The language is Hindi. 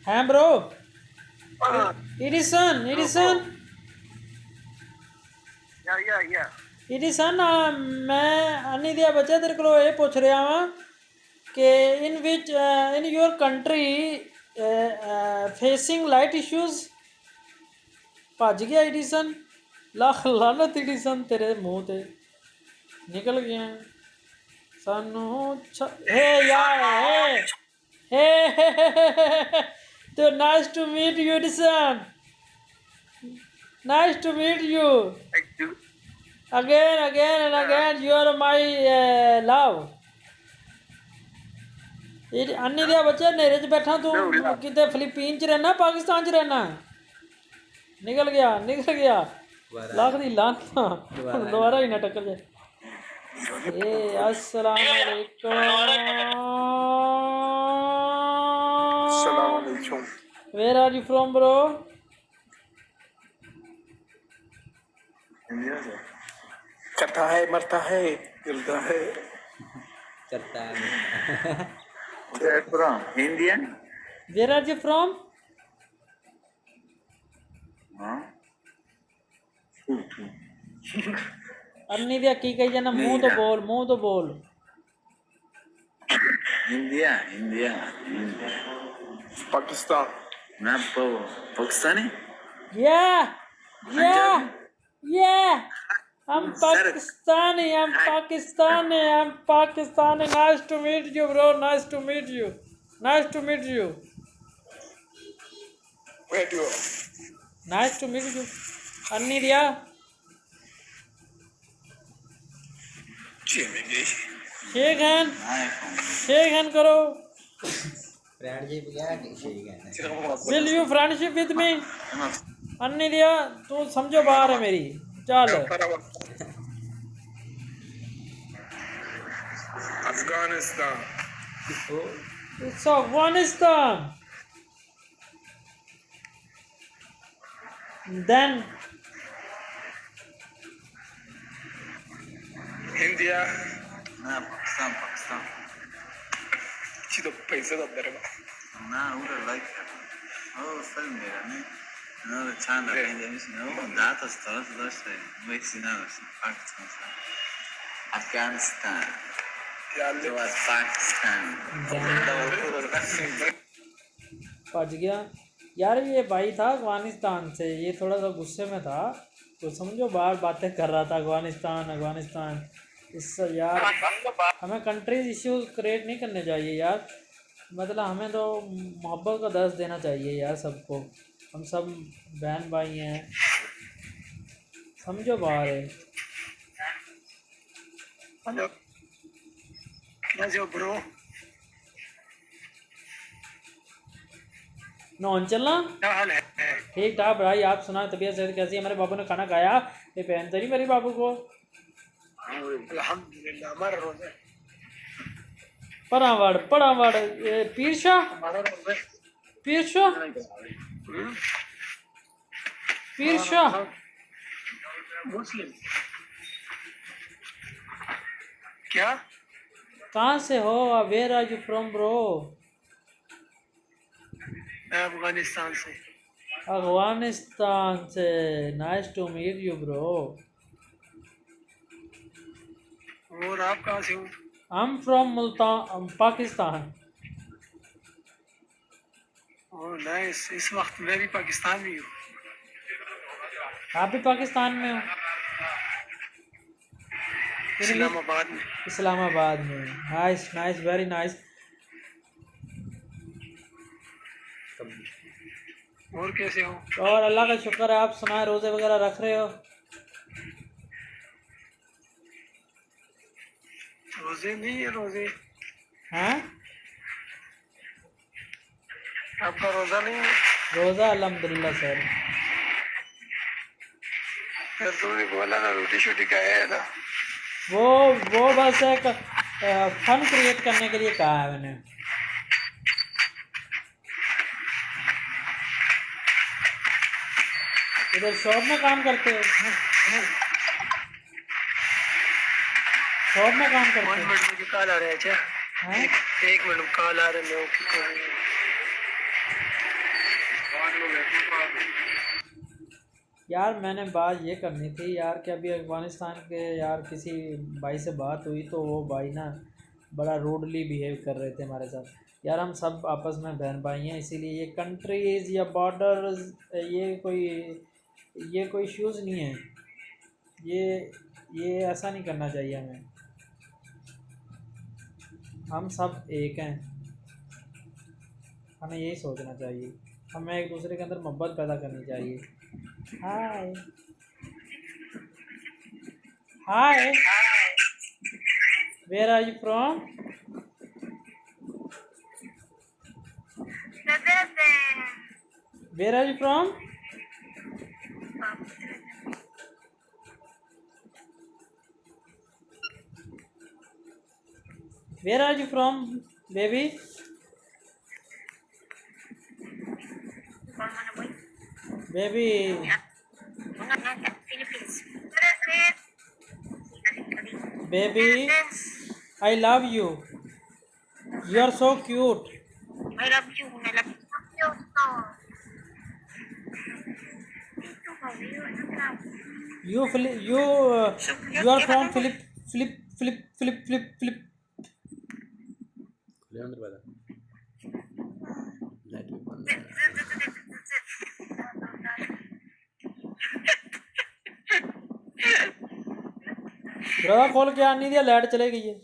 हैं bro? Uh, Edison, bro, Edison, bro. Yeah. Edison, मैं अन्नी दिया बच्चा तेरे को ये पूछ रहा हूँ कि in which in your country facing light issues. भज गया एडिसन, लख लानत एडिसन तेरे मुंह ते निकल गया सानू हे यार हे तो nice to meet you Edison, nice to meet you Like, dude. again and Yeah. again you are my love। ਇਹ ਅੰਨੀ ਦਿਆ ਬੱਚਾ ਨੇਰੇ 'ਚ ਬੈਠਾ ਤੂੰ No, yeah. ਕਿਤੇ ਫਿਲੀਪੀਨ 'ਚ ਰਹਿਣਾ ਪਾਕਿਸਤਾਨ 'ਚ ਰਹਿਣਾ? ਨਿਕਲ ਗਿਆ ਲੱਖ ਦੀ ਲਾਨਤਾਂ ਦੁਬਾਰਾ ਹੀ ਨਾ ਟੱਕਰ ਜਾਏ। ए अस्सलाम वालेकुम। Assalamualaikum. Where are you from, bro? India से। करता है, मरता है, गिरता है। करता है। Where from? Indian? Where are you from? हाँ। अन्नी दिया की कही जाना, मुंह तो बोल। India. Pakistan. मैं Pakistani? Yeah, I'm Sir. Pakistani. Nice to meet you, bro. Nice to meet you. Where do you? Nice to meet you. अन्नी दिया शेक हैंड करो। फ्रेंडशिप क्या ठीक है। Will you friendship with me? अन्नी दिया तू समझो बाहर है मेरी, चल। Afghanistan. It's Afghanistan. Then India. ना पाकिस्तान ची तो पैसे तो दर ना उधर लाइक ओ फिल्म मेरा ने ना तो चांदा कहीं मिस ना दाता स्टार्स दोस्त है मेक्सिना पाकिस्तान अफगानिस्तान तो पाकिस्तान पहुंच गया यार। ये भाई था अफगानिस्तान से, ये थोड़ा सा गुस्से में था तो समझो बाहर बातें कर रहा था अफगानिस्तान। इससे यार हमें कंट्रीज इश्यूज क्रिएट नहीं करने चाहिए यार। मतलब हमें तो मोहब्बत का दर्स देना चाहिए यार सबको। हम सब बहन भाई हैं, समझो बाहर है। हेलो कैसे हो ब्रो? नॉन चलना क्या हाल है? ठीक ठाक भाई, आप सुना तबीयत सेहत कैसी है? मेरे बाबू ने खाना खाया? ये पहन तो नहीं मेरे बाबू को? अल्हम्दुलिल्लाह हमारा रोजा पड़ावड़ पीरशाह मुस्लिम क्या? कहाँ से हो? Where are you from bro? मैं अफगानिस्तान से। Nice to meet you bro. और आप कहाँ से हो? I am from Multan Pakistan. Oh nice. इस वक्त मैं भी पाकिस्तान में हूँ। आप भी पाकिस्तान में हो? इस्लामाबाद में। Nice very nice. और कैसे हो? और अल्लाह का शुक्र है, आप सुनाए रोज़े वगैरह रख रहे हो? रोजे नहीं है रोजे। हैं? आपका रोजा नहीं है? रोज़ा अल्हम्दुलिल्लाह सर। फिर तुमने बोला ना रोटी शोटी खाया था। वो बस एक फन क्रिएट करने के लिए कहा है मैंने। इधर शॉप में काम करते हो? शॉप में काम करते हो? 1 मिनट मुझे कॉल आ रहा है। अच्छा हैं? एक मिनट कॉल आ रहा है। मैं यार मैंने बात ये करनी थी यार कि अभी अफगानिस्तान के यार किसी भाई से बात हुई तो वो भाई ना बड़ा रूडली बिहेव कर रहे थे हमारे साथ। यार हम सब आपस में बहन भाई हैं, इसीलिए ये कंट्रीज़ या बॉर्डर्स ये कोई इश्यूज़ नहीं है। ये ऐसा नहीं करना चाहिए हमें। हम सब एक हैं, हमें यही सोचना चाहिए। हमें एक दूसरे के अंदर मोहब्बत पैदा करनी चाहिए। Hi hi, where are you from? Where are you from? Where are you from baby? Baby baby I love you, you are so cute. I love you. I love you. You are from Philip. ले अंदर बता लाइट भी बंद है दरवाजा खोल के आ नहीं दिया, लाइट चले गई है।